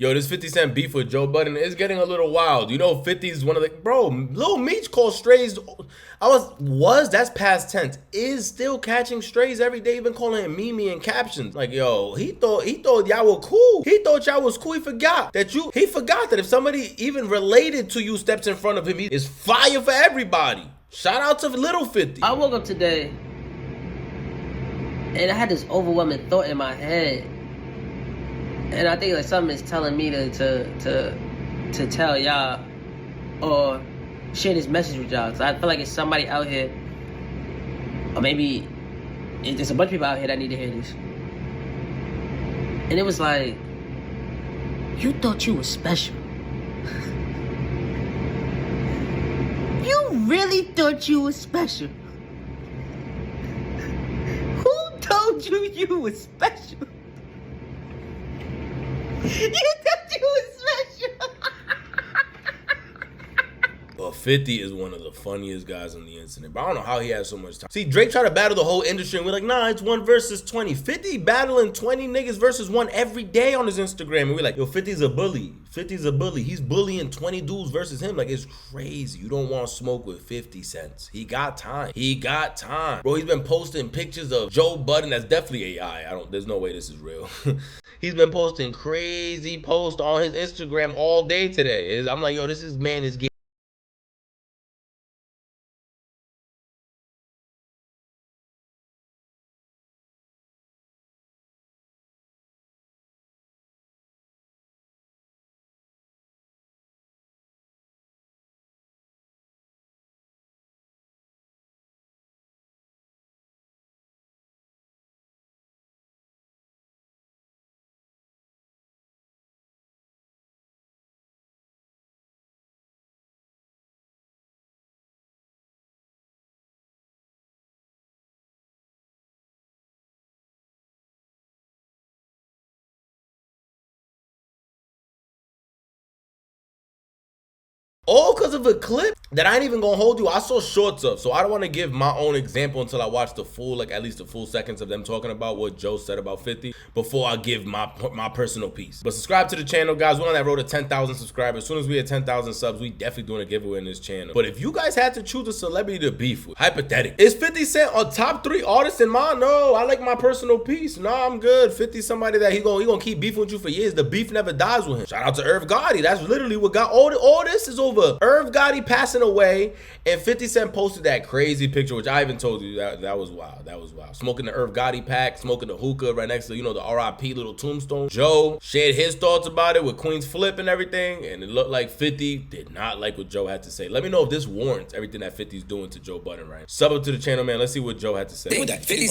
Yo, this 50 Cent beef with Joe Budden is getting a little wild. You know, 50 is one of the... Bro, Lil Meech calls strays... That's past tense. Is still catching strays every day, even calling him Mimi in captions. Like, yo, he thought y'all were cool. He thought y'all was cool. He forgot that if somebody even related to you steps in front of him, it's fire for everybody. Shout out to Little 50. I woke up today and I had this overwhelming thought in my head. And I think like something is telling me to tell y'all or share this message with y'all. Cause I feel like it's somebody out here, or maybe there's a bunch of people out here that need to hear this. And it was like, you thought you were special. You really thought you were special. Who told you were special? You thought you were special. Well, 50 is one of the funniest guys on the internet, but I don't know how he has so much time. See, Drake tried to battle the whole industry, and we're like, nah, it's 1 versus 20. 50 battling 20 niggas versus 1 every day on his Instagram, and we're like, yo, 50's a bully. 50's a bully. He's bullying 20 dudes versus him. Like, it's crazy. You don't want to smoke with 50 Cents. He got time. He got time. Bro, he's been posting pictures of Joe Budden. That's definitely AI. There's no way this is real. He's been posting crazy posts on his Instagram all day today. I'm like, yo, this man is getting all because of a clip that I ain't even gonna hold you. I saw shorts of, so I don't want to give my own example until I watch the full, like at least the full seconds of them talking about what Joe said about 50 before I give my personal piece. But subscribe to the channel, guys. We're on that road to 10,000 subscribers. As soon as we hit 10,000 subs, we definitely doing a giveaway in this channel. But if you guys had to choose a celebrity to beef with, hypothetically, is 50 Cent a top 3 artists in mind? No, I like my personal piece. No, I'm good. 50 somebody that he gonna keep beefing with you for years. The beef never dies with him. Shout out to Irv Gotti. That's literally what got all this is over. Irv Gotti passing away, and 50 Cent posted that crazy picture, which I even told you that was wild. That was wild. Smoking the Irv Gotti pack, smoking the hookah right next to, the RIP little tombstone. Joe shared his thoughts about it with Queen's Flip and everything, and it looked like 50 did not like what Joe had to say. Let me know if this warrants everything that 50's doing to Joe Budden, right? Sub up to the channel, man. Let's see what Joe had to say. With that, 50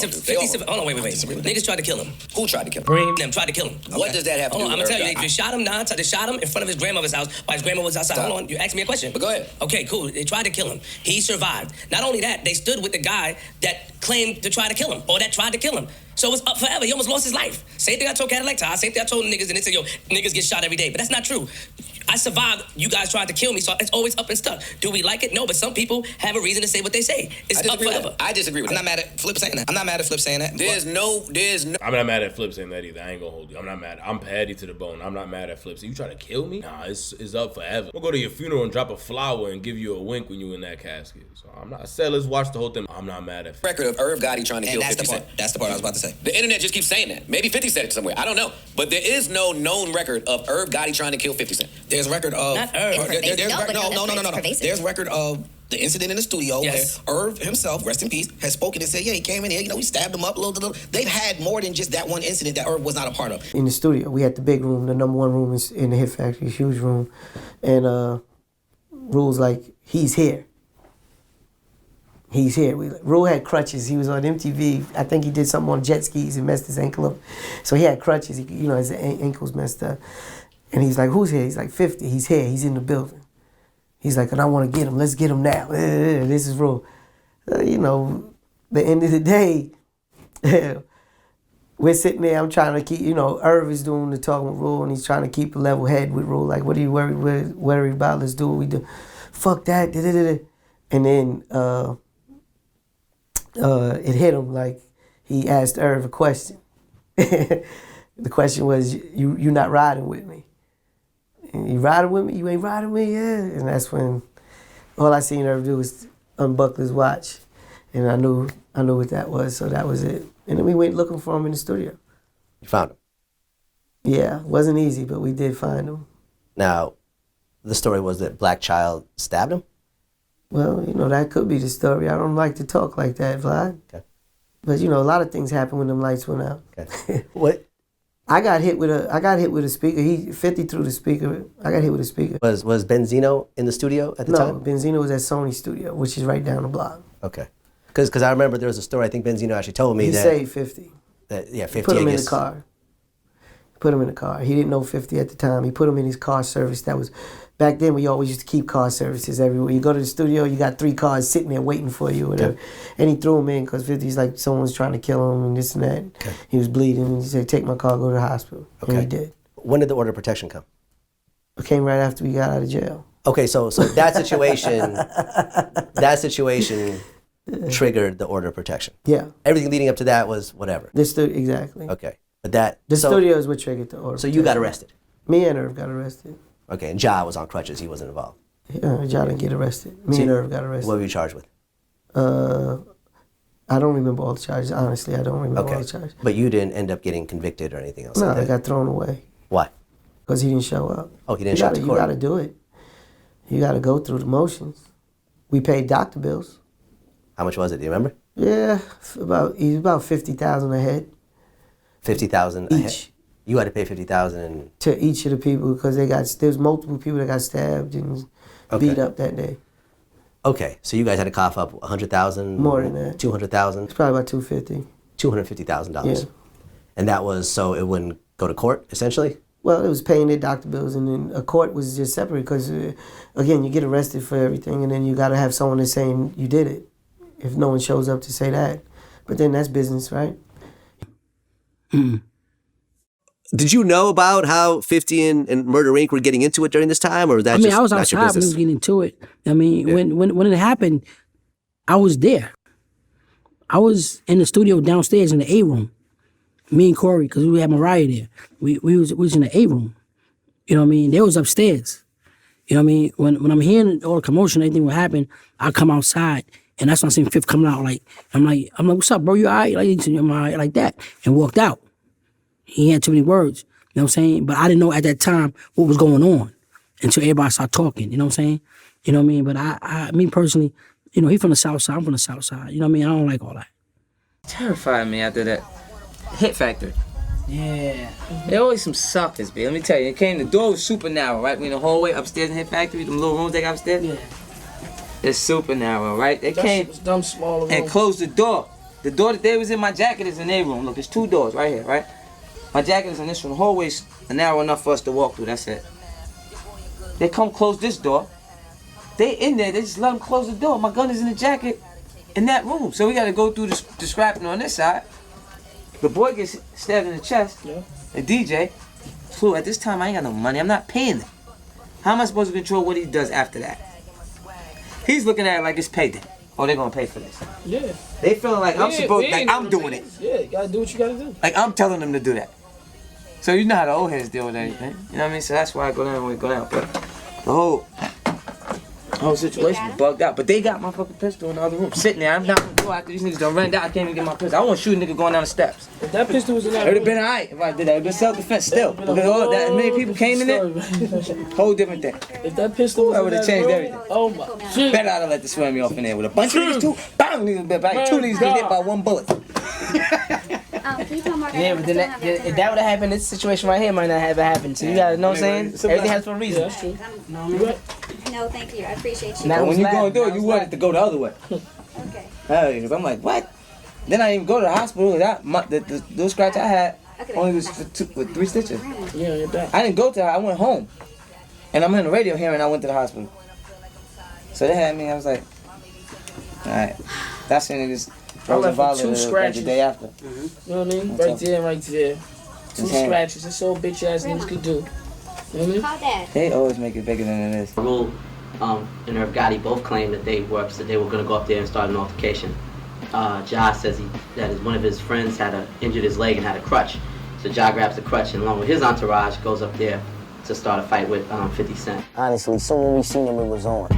hold on, wait. Niggas tried to kill him. Who tried to kill him? Bream. Them tried to kill him. What does that have to do with I'm gonna tell you, Irv they shot him they shot him in front of his grandmother's house while his grandma was outside. Stop. Hold on, you asked me a question. But go ahead. Okay, cool. They tried to kill him. He survived. Not only that, they stood with the guy that claimed to try to kill him, or that tried to kill him. So it's up forever. He almost lost his life. Same thing I told Cadillac Ty, same thing I told niggas, and they said, yo, niggas get shot every day. But that's not true. I survived. You guys tried to kill me, so it's always up and stuck. Do we like it? No, but some people have a reason to say what they say. It's up forever. I disagree with that. I'm not mad at Flip saying that. I'm not mad at Flip saying that. There's no. I'm not mad at Flip saying that either. I ain't gonna hold you. I'm not mad. I'm petty to the bone. I'm not mad at Flip. So you try to kill me? Nah, it's up forever. We'll go to your funeral and drop a flower and give you a wink when you in that casket. So I said let's watch the whole thing. I'm not mad at Flip. Record of Irv Gotti trying to kill 50 Cent. That's the part I was about to say. The internet just keeps saying that. Maybe 50 said it somewhere. I don't know. But there is no known record of Irv Gotti trying to kill 50 Cent. There's a record of... Not Irv. No. There's record of the incident in the studio where Irv himself, rest in peace, has spoken and said, yeah, he came in here, we stabbed him up a little. They've had more than just that one incident that Irv was not a part of. In the studio, we had the big room, the #1 room is in the Hit Factory, huge room. And Rule's like, he's here. He's here. Rule had crutches. He was on MTV. I think he did something on jet skis and messed his ankle up. So he had crutches. His ankle's messed up. And he's like, who's here? He's like, 50. He's here. He's in the building. He's like, and I want to get him. Let's get him now. This is Rule. The end of the day, we're sitting there. I'm trying to keep, Irv is doing the talking with Rule, and he's trying to keep a level head with Rule. Like, what are you worried about? Let's do what we do. Fuck that. And then it hit him like he asked Irv a question. The question was, you not riding with me? You riding with me? You ain't riding with me? Yeah. And that's when all I seen Irv do was unbuckle his watch. And I knew what that was, so that was it. And then we went looking for him in the studio. You found him? Yeah, wasn't easy, but we did find him. Now, the story was that black child stabbed him? Well, you know, that could be the story. I don't like to talk like that, Vlad. Okay. But you know, a lot of things happen when them lights went out. Okay. What? I got hit with a speaker. He 50 through the speaker. I got hit with a speaker. Was Benzino in the studio at the time? No, Benzino was at Sony studio, which is right down the block. Okay. Because I remember there was a story, I think Benzino actually told me he that... saved 50. Yeah, 50, Put him I in guess. the car. Put him in the car. He didn't know 50 at the time. He put him in his car service. That was... Back then, we always used to keep car services everywhere. You go to the studio, you got 3 cars sitting there waiting for you. Whatever. Yeah. And he threw him in because 50's like someone's trying to kill him and this and that. Okay. He was bleeding. And he said, take my car, go to the hospital. Okay. And he did. When did the order of protection come? It came right after we got out of jail. Okay, so that situation triggered the order of protection. Yeah. Everything leading up to that was whatever. Exactly. Okay. But the studio is what triggered the order. So you got arrested? Me and Irv got arrested. Okay, and Ja was on crutches. He wasn't involved. Ja didn't get arrested. Me and Irv got arrested. What were you charged with? I don't remember all the charges. Honestly, I don't remember all the charges. But you didn't end up getting convicted or anything else? No, like that? I got thrown away. Why? Because he didn't show up. Oh, he didn't show up to court? You got to do it. You got to go through the motions. We paid doctor bills. How much was it? Do you remember? Yeah, about $50,000 a head. 50,000 a head? You had to pay 50,000 to each of the people because there's multiple people that got stabbed and beat up that day. Okay, so you guys had to cough up 100,000? More than that. 200,000? It's probably about $250,000. $250,000. Yeah. And that was so it wouldn't go to court, essentially? Well, it was paying their doctor bills, and then a court was just separate because, again, you get arrested for everything, and then you got to have someone that's saying you did it. If no one shows up to say that, but then that's business, right? Did you know about how 50 and Murder Inc. were getting into it during this time, or was that I mean, I was outside when we was getting into it. I mean, when it happened, I was there. I was in the studio downstairs in the A room. Me and Corey, because we had Mariah there. We was in the A room. You know what I mean? They was upstairs. You know what I mean? When I'm hearing all the commotion, anything will happen, I come outside, and that's when I see Fifth coming out. I'm like, what's up, bro? You all right? I'm all right, like that, and walked out. He had too many words, you know what I'm saying? But I didn't know at that time what was going on until everybody started talking, you know what I'm saying? You know what I mean? But I me personally, you know, he from the South Side, I'm from the South Side. You know what I mean? I don't like all that. Terrified me after that. Hit Factory. Yeah. There always some suckers, B. Let me tell you, the door was super narrow, right? We in the hallway upstairs in Hit Factory, them little rooms they got upstairs. Yeah. It's super narrow, right? They came dumb small room. and closed the door. The door that they was in my jacket is in their room. Look, there's 2 doors right here, right? My jacket is in this one. The hallway's narrow enough for us to walk through. That's it. They come close this door. They in there. They just let them close the door. My gun is in the jacket in that room. So we got to go through the shrapnel on this side. The boy gets stabbed in the chest. Yeah. The DJ. Flew. At this time, I ain't got no money. I'm not paying him. How am I supposed to control what he does after that? He's looking at it like it's payday. Oh, they're going to pay for this. Yeah. They feeling like I'm doing it. Yeah, you got to do what you got to do. Like I'm telling them to do that. So you know how the old heads deal with anything. You know what I mean? So that's why I go down when we go down. But the whole situation was bugged out. But they got my fucking pistol in the other room. Sitting there. I'm not gonna go after these niggas done ran down. I can't even get my pistol. I want to shoot a nigga going down the steps. If that pistol was in that room, it would have been alright if I did that. It would have been self-defense still. Because all that many people came in there. Whole different thing. If that pistol was I would have changed everything. Oh my shit. Better I'd have let the swim me off in there with a bunch of niggas too. Bang! Niggas been back. 2 niggas get hit by 1 bullet. Yeah, but then if that would have happened, this situation right here might not have happened. So you gotta know what I'm saying? Everything has for a reason. That's true. No, thank you. I appreciate you. But when you gonna do it, you want it to go the other way. Okay. I'm like, what? Then I didn't even go to the hospital. The little scratch I had only was with 3 stitches. Yeah, you're back. I didn't go to her. I went home. And I'm in the radio hearing I went to the hospital. So they had me. I was like, all right. That's when it just I left with 2 the scratches. day after. You know what I mean? Right there and right there. 2 scratches. That's all bitch ass niggas could do. You know what I mean? Call Dad. They always make it bigger than it is. Rule and Irv Gotti both claimed that they were going to go up there and start an altercation. Ja says that one of his friends had injured his leg and had a crutch. So Ja grabs the crutch and along with his entourage goes up there to start a fight with 50 Cent. Honestly, soon when we seen him, it was on.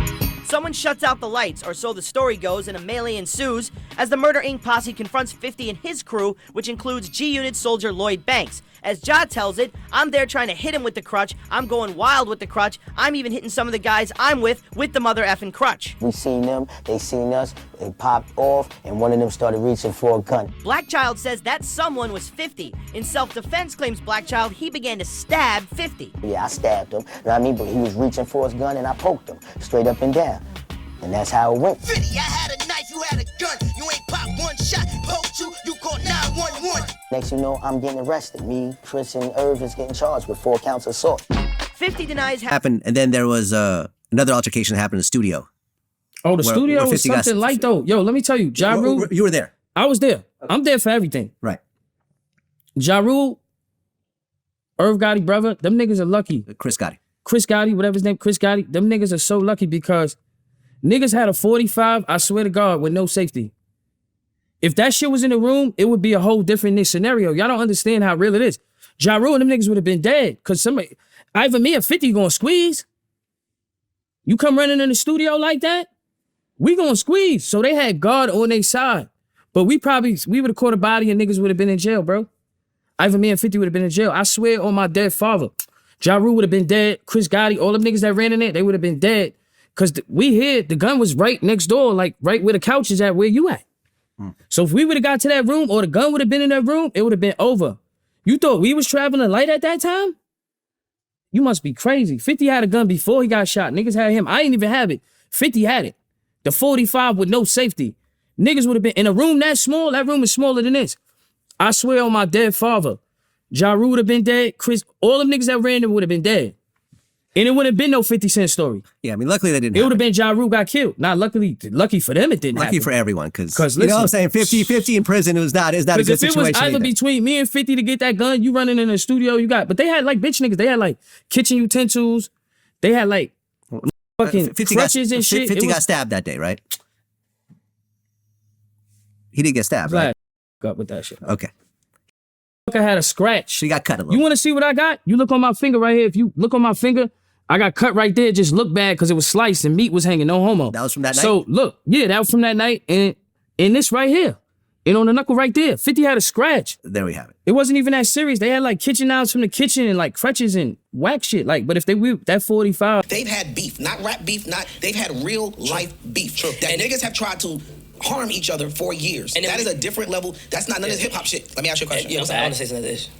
Someone shuts out the lights, or so the story goes, and a melee ensues as the Murder Inc. posse confronts 50 and his crew, which includes G-Unit soldier Lloyd Banks. As Ja tells it, I'm there trying to hit him with the crutch, I'm going wild with the crutch, I'm even hitting some of the guys I'm with the mother effing crutch. We seen them, they seen us, they popped off, and one of them started reaching for a gun. Blackchild says that someone was 50. In self-defense, claims Blackchild, he began to stab 50. Yeah, I stabbed him, you know what I mean? But he was reaching for his gun and I poked him, straight up and down. And that's how it went. 50, I had a knife, you had a gun. You ain't pop one shot, poked you called 911. Next you know, I'm getting arrested. Me, Chris, and Irv is getting charged with 4 counts of assault. 50 denies happened, and then there was another altercation that happened in the studio. Oh, the studio was something like though. Yo, let me tell you, Ja Rule. You were there. I was there. I'm there for everything. Right. Ja Rule, Irv Gotti, brother, them niggas are lucky. Chris Gotti, whatever his name, Chris Gotti, them niggas are so lucky because niggas had a 45, I swear to God, with no safety. If that shit was in the room, it would be a whole different scenario. Y'all don't understand how real it is. Ja Rule and them niggas would have been dead because somebody, either me or 50 gonna squeeze. You come running in the studio like that, we gonna squeeze. So they had God on their side. But we would have caught a body and niggas would have been in jail, bro. Either me and 50 would have been in jail. I swear on my dead father. Ja Rule would have been dead. Chris Gotti, all them niggas that ran in there, they would have been dead. Cause we here, the gun was right next door, like right where the couch is at, where you at. So if we would have got to that room or the gun would have been in that room, it would have been over. You thought we was traveling light at that time? You must be crazy. 50 had a gun before he got shot. Niggas had him. I didn't even have it. 50 had it. The 45 with no safety. Niggas would have been in a room that small. That room is smaller than this. I swear on my dead father. Ja Rule would have been dead. Chris, all them niggas that ran there would have been dead. And it wouldn't have been no 50 Cent story. Yeah, I mean, luckily that didn't It would have been Ja Rule got killed. Not lucky for them, it didn't happen. Lucky for everyone, because listen, you know what I'm saying? 50 in prison, it was not a good situation. If it was either between me and 50 to get that gun, you running in the studio, but they had like bitch niggas. They had like kitchen utensils. They had like fucking crutches and shit. 50 got stabbed that day, right? He did get stabbed, right? Up with that shit. Okay. I had a scratch. He got cut a little. You want to see what I got? You look on my finger right here. If you look on my finger, I got cut right there. Just look bad because it was sliced and meat was hanging. No homo. That was from that night? So look, yeah, that was from that night. And this right here. And on the knuckle right there. 50 had a scratch. There we have it. It wasn't even that serious. They had like kitchen knives from the kitchen and like crutches and whack shit. Like, but if that 45. They've had beef, not rap beef, they've had real life beef. True. That niggas have tried to harm each other for years. And that is a different level. That's not none of this hip hop shit. Let me ask you a question. Yeah, I want to say something to this.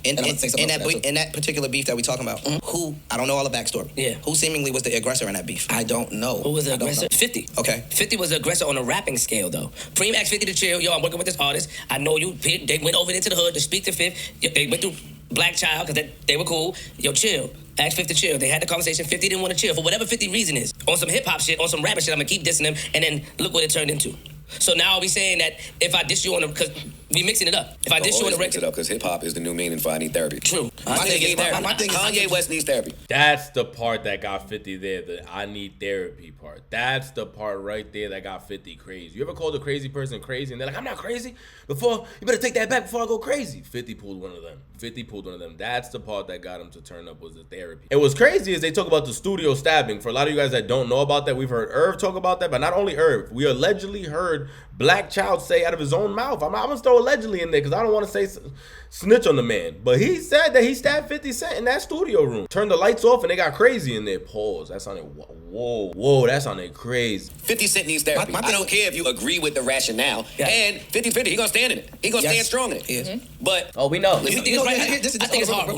In that particular beef that we talking about, who, I don't know all the backstory. Yeah. Who seemingly was the aggressor in that beef? I don't know. Who was the aggressor? 50. Okay. 50 was the aggressor on a rapping scale, though. Preem asked 50 to chill. Yo, I'm working with this artist. I know you. They went over into the hood to speak to 50. They went through Blackchild because they were cool. Yo, chill. Asked 50 to chill. They had the conversation. 50 didn't want to chill for whatever 50 reason is. On some hip hop shit, on some rapping shit, I'm going to keep dissing them. And then look what it turned into. So now we saying that if I diss you on the, because we mixing it up. If I diss you on the record, mix it up because hip hop is the new meaning for I need therapy. True. My thing is Kanye West needs therapy. That's the part that got 50 there, the I need therapy part. That's the part right there that got 50 crazy. You ever called a crazy person crazy and they're like, I'm not crazy? You better take that back before I go crazy. 50 pulled one of them. 50 pulled one of them. That's the part that got him to turn up was the therapy. And what's crazy is they talk about the studio stabbing. For a lot of you guys that don't know about that, we've heard Irv talk about that, but not only Irv, we allegedly heard Blackchild say out of his own mouth. I'm gonna throw allegedly in there because I don't want to say snitch on the man. But he said that he stabbed 50 Cent in that studio room. Turned the lights off and they got crazy in there. Pause. That sounded, whoa, that sounded crazy. 50 Cent needs therapy. I don't care if you agree with the rationale. Yeah. And 50-50, he gonna stand in it. He gonna stand strong in it. Yes. But we know. I think it's hard.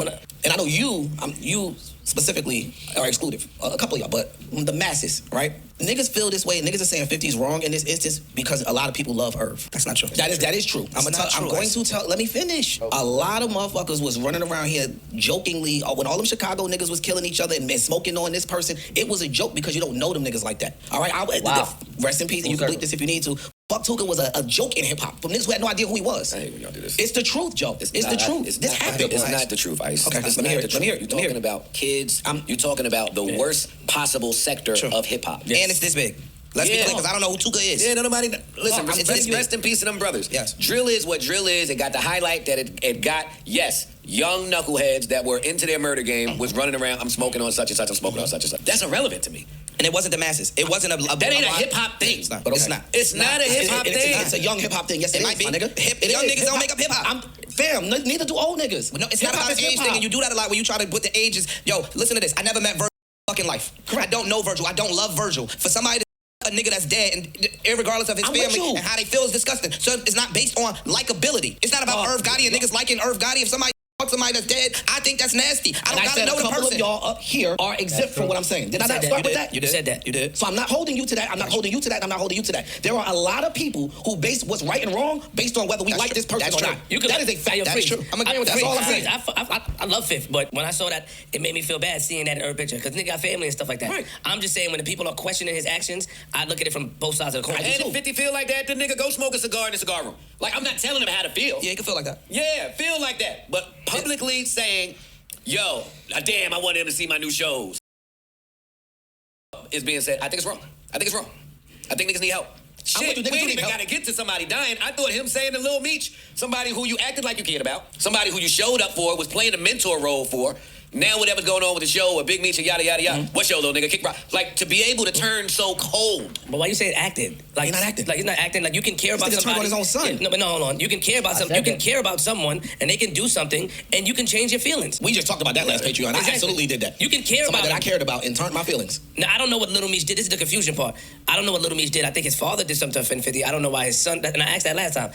And I know you specifically are excluded, a couple of y'all, but the masses, right? Niggas feel this way. Niggas are saying 50 is wrong in this instance because a lot of people love Irv. That's not true. That is true. I'm going to tell. Let me finish. Okay. A lot of motherfuckers was running around here jokingly when all them Chicago niggas was killing each other and smoking on this person. It was a joke because you don't know them niggas like that. All right. Rest in peace. And you can bleep this if you need to. Fuck Tuka was a joke in hip hop from niggas who had no idea who he was. I hate when y'all do this. It's the truth, Joe. It's the truth. This happened. It's not the truth, Ice. Okay, let me hear it. You're talking about kids. You're talking about the worst possible sector of hip hop. And it's this big. Let's be clear, because I don't know who Tuka is. Yeah, nobody. Listen, I'm telling you. rest in peace to them brothers. Yes. Drill is what drill is. It got the highlight that it got, yes, young knuckleheads that were into their murder game was running around, I'm smoking on such and such, I'm smoking on such and such. That's irrelevant to me. And it wasn't the masses. It wasn't a that ain't a hip-hop thing. It's not. But okay. It's not. It's not a hip-hop thing. It's a young hip-hop thing. Yes, it might be. Young niggas don't make up hip-hop. Fam, neither do old niggas. No, it's not about the age thing, and you do that a lot when you try to put the ages. Yo, listen to this. I never met Virgil in fucking life. I don't know Virgil. I don't love Virgil. For somebody to a nigga that's dead, and irregardless of his family and how they feel, is disgusting. So it's not based on likability. It's not about Irv Gotti and niggas liking Irv Gotti. If somebody somebody that's dead, I think that's nasty. I don't gotta know the person. A couple of y'all up here are exempt from what I'm saying. Did I not start with that? You said that. You did. So I'm not holding you to that. I'm not holding you to that. I'm not holding you to that. There are a lot of people who base what's right and wrong based on whether we like this person or not. That is a fact. That's true. I'm agreeing with that. That's all I'm saying. I love Fifth, but when I saw that, it made me feel bad seeing that in Irv picture, because nigga got family and stuff like that. Right. I'm just saying, when the people are questioning his actions, I look at it from both sides of the coin. And if 50 feel like that, the nigga go smoke a cigar in the cigar room. Like, I'm not telling him how to feel. Yeah, he can feel like that. Yeah, feel like that. But publicly saying, yo, damn, I want him to see my new shows, is being said. I think it's wrong. I think it's wrong. I think niggas need help. Shit, we ain't even gotta get to somebody dying. I thought him saying to Lil Meech, somebody who you acted like you cared about, somebody who you showed up for, was playing a mentor role for, now whatever's going on with the show, or Big Meech, and yada, yada, yada. What show, little nigga? Kick rock. Like, to be able to turn so cold. But why you say it acted? Like, he's not acting. Like, he's not acting. Like, you can care about somebody. On his own son. Yeah, no, but no, hold on. You can care about something. You can care about someone, and they can do something, and you can change your feelings. We just talked about that last Patreon. I absolutely did that. You can care somebody about that I cared about and turned my feelings. Now, I don't know what Little Meech did. This is the confusion part. I don't know what Little Meech did. I think his father did something to offend 50. I don't know why his son, and I asked that last time.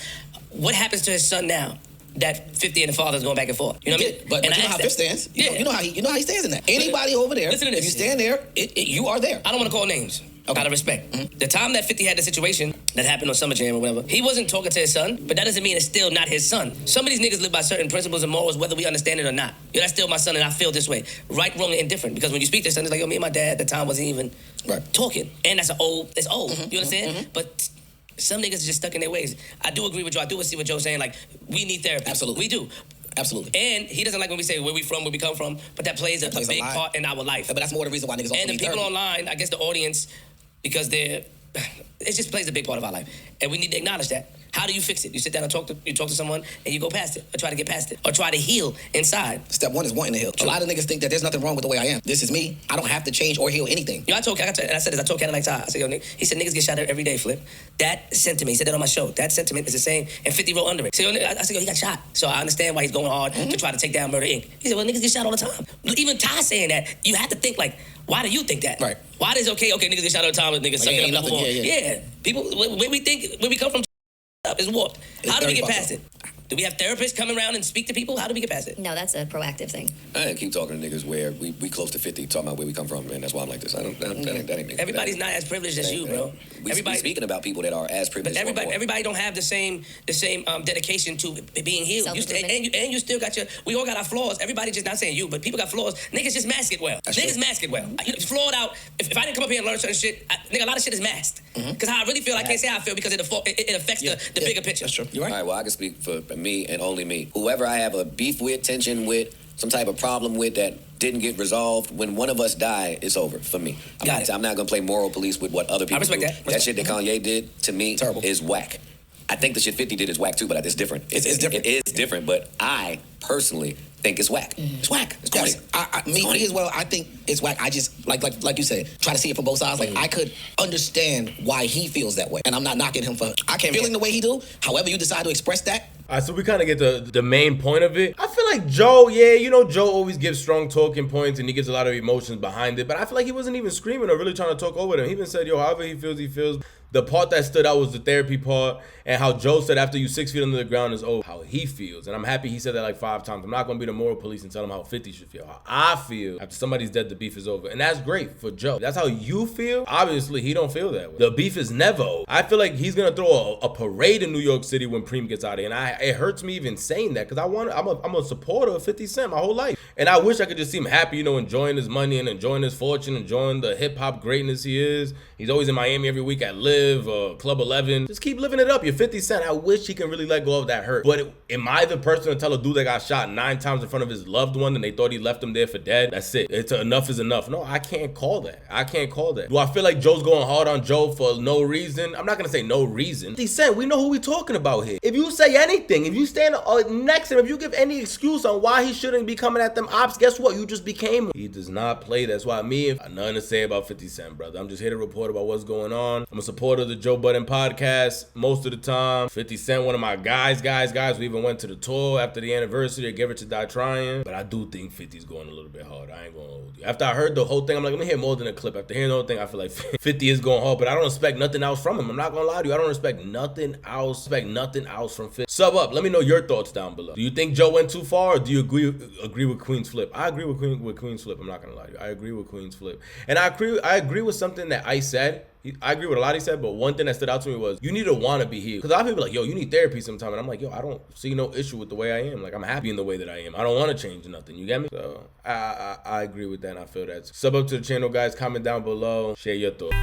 What happens to his son now that 50 and the father's going back and forth? You know what I mean? But you know how 50 stands. You know how he stands in that. Anybody over there, listen to this. If you stand there, you are there. I don't want to call names. Okay. Out of respect. The time that 50 had the situation that happened on Summer Jam or whatever, he wasn't talking to his son, but that doesn't mean it's still not his son. Some of these niggas live by certain principles and morals, whether we understand it or not. Yo, that's still my son, and I feel this way. Right, wrong, and indifferent. Because when you speak to his son, it's like, yo, me and my dad at the time wasn't even talking. And that's it's old. You understand? But some niggas are just stuck in their ways. I do agree with you. I do see what Joe's saying. Like, we need therapy. Absolutely. We do. Absolutely. And he doesn't like when we say where we from, where we come from, but that plays a big part in our life. Yeah, but that's more the reason why niggas also and the need people therapy. online, I guess the audience, because it just plays a big part of our life. And we need to acknowledge that. How do you fix it? You sit down and talk to someone, and you go past it, or try to get past it, or try to heal inside. Step one is wanting to heal. A lot of niggas think that there's nothing wrong with the way I am. This is me. I don't have to change or heal anything. Yo, I said this, I told Cadillac Ty. I said, yo, he said, niggas get shot every day, Flip. That sentiment, he said that on my show, that sentiment is the same, and 50 wrote under it. So, I said, yo, he got shot. So I understand why he's going hard to try to take down Murder Inc. He said, well, niggas get shot all the time. Even Ty saying that, you have to think, like, why do you think that? Right. Why is okay, niggas get shot all the time, and niggas suck it up the wall. Yeah. People, where we come from, is warped. How do we get past it? Do we have therapists come around and speak to people? How do we get past it? No, that's a proactive thing. I keep talking to niggas where we close to 50, talking about where we come from, man. That's why I'm like this. That ain't me. Everybody's not as privileged as you, bro. We speaking about people that are as privileged. But everybody don't have the same dedication to being healed. You still got we all got our flaws. Everybody just, not saying you, but people got flaws. Niggas just mask it well. Niggas mask it well. Flawed out. If I didn't come up here and learn certain shit, nigga, a lot of shit is masked. Because how I really feel, I can't say how I feel because it affects the bigger picture. That's true. You're right. All right, well, I can speak for me and only me. Whoever I have a beef with, tension with, some type of problem with that didn't get resolved, when one of us die, it's over for me. I'm not going to play moral police with what other people do. That shit that Kanye did, to me, is whack. I think the shit 50 did is whack too, but it's different. It's different. It is different, but I personally think it's whack. It's whack. It's corny. Me as well. I think it's whack. I just like you said, try to see it from both sides. Like I could understand why he feels that way, and I'm not knocking him for feeling the way he do. However, you decide to express that. All right, so we kind of get the main point of it. I feel like Joe, Joe always gives strong talking points and he gives a lot of emotions behind it, but I feel like he wasn't even screaming or really trying to talk over them. He even said, yo, however he feels. The part that stood out was the therapy part, and how Joe said after you 6 feet under the ground is how he feels. And I'm happy he said that like 5 times. I'm not going to be the moral police and tell him how 50 should feel. How I feel after somebody's dead, the beef is over. And that's great for Joe. That's how you feel. Obviously, he don't feel that way. The beef is never over. I feel like he's going to throw a parade in New York City when Preem gets out of here. And it hurts me even saying that because I'm a supporter of 50 Cent my whole life. And I wish I could just see him happy, enjoying his money and enjoying his fortune, enjoying the hip-hop greatness he is. He's always in Miami every week at Live. Exclusive, Club 11. Just keep living it up. You're 50 Cent. I wish he can really let go of that hurt. But am I the person to tell a dude that got shot 9 times in front of his loved one and they thought he left him there for dead? That's it. It's enough is enough. No, I can't call that. I can't call that. Do I feel like Joe's going hard on Joe for no reason? I'm not gonna say no reason. 50 Cent, we know who we talking about here. If you say anything, if you stand next to him, if you give any excuse on why he shouldn't be coming at them ops, guess what? You just became him. He does not play. That's why I got nothing to say about 50 Cent, brother. I'm just here to report about what's going on. I'm a supporter of the Joe Budden podcast most of the time. 50 Cent, one of my guys. We even went to the tour after the anniversary of Give It to Die Trying. But I do think 50's going a little bit hard. I ain't gonna hold you. After I heard the whole thing, I'm like, let me hear more than a clip. After hearing the whole thing, I feel like 50 is going hard, but I don't expect nothing else from him. I'm not gonna lie to you. I don't expect nothing else. From 50. Sub up. Let me know your thoughts down below. Do you think Joe went too far, or do you agree with Queen's flip? I agree with Queen's flip. I'm not gonna lie to you. I agree with Queen's flip, and I agree with something that I said. I agree with a lot he said, but one thing that stood out to me was you need to want to be healed. Because a lot of people are like, yo, you need therapy sometime. And I'm like, yo, I don't see no issue with the way I am. Like, I'm happy in the way that I am. I don't want to change nothing. You get me? So I agree with that, and I feel that. Sub up to the channel, guys. Comment down below. Share your thoughts.